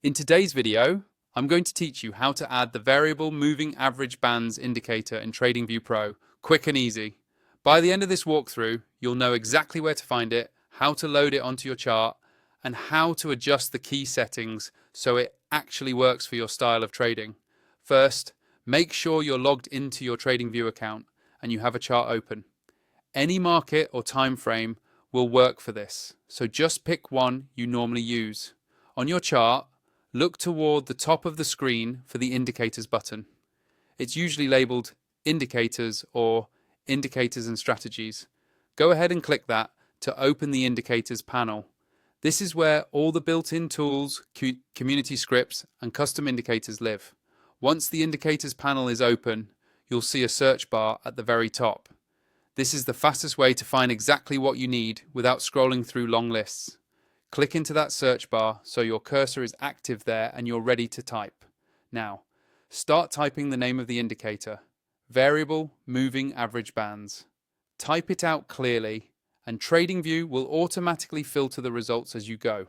In today's video, I'm going to teach you how to add the variable moving average bands indicator in TradingView Pro, quick and easy. By the end of this walkthrough, you'll know exactly where to find it, how to load it onto your chart, and how to adjust the key settings so it actually works for your style of trading. First, make sure you're logged into your TradingView account and you have a chart open. Any market or time frame will work for this, so just pick one you normally use. On your chart, look toward the top of the screen for the Indicators button. It's usually labeled Indicators or Indicators and Strategies. Go ahead and click that to open the Indicators panel. This is where all the built-in tools, community scripts, and custom indicators live. Once the Indicators panel is open, you'll see a search bar at the very top. This is the fastest way to find exactly what you need without scrolling through long lists. Click into that search bar so your cursor is active there and you're ready to type. Now, start typing the name of the indicator, variable moving average bands. Type it out clearly and TradingView will automatically filter the results as you go.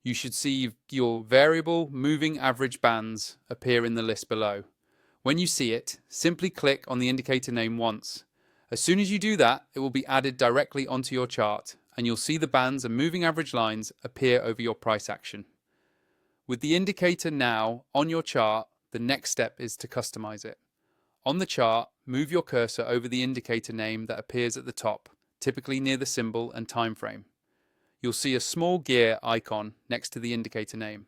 You should see your variable moving average bands appear in the list below. When you see it, simply click on the indicator name once. As soon as you do that, it will be added directly onto your chart and you'll see the bands and moving average lines appear over your price action. With the indicator now on your chart, the next step is to customize it. On the chart, move your cursor over the indicator name that appears at the top, typically near the symbol and time frame. You'll see a small gear icon next to the indicator name.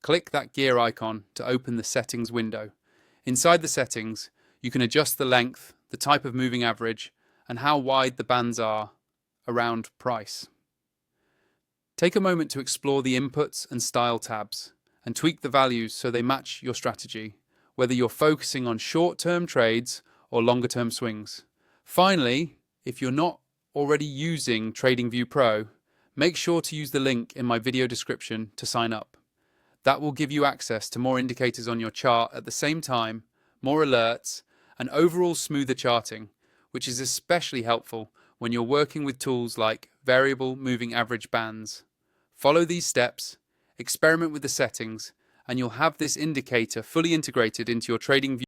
Click that gear icon to open the settings window. Inside the settings, you can adjust the length, the type of moving average, and how wide the bands are around price. Take a moment to explore the inputs and style tabs and tweak the values so they match your strategy, whether you're focusing on short-term trades or longer-term swings. Finally, if you're not already using TradingView Pro, make sure to use the link in my video description to sign up. That will give you access to more indicators on your chart at the same time, more alerts, and overall smoother charting, which is especially helpful when you're working with tools like variable moving average bands. Follow these steps, experiment with the settings, and you'll have this indicator fully integrated into your TradingView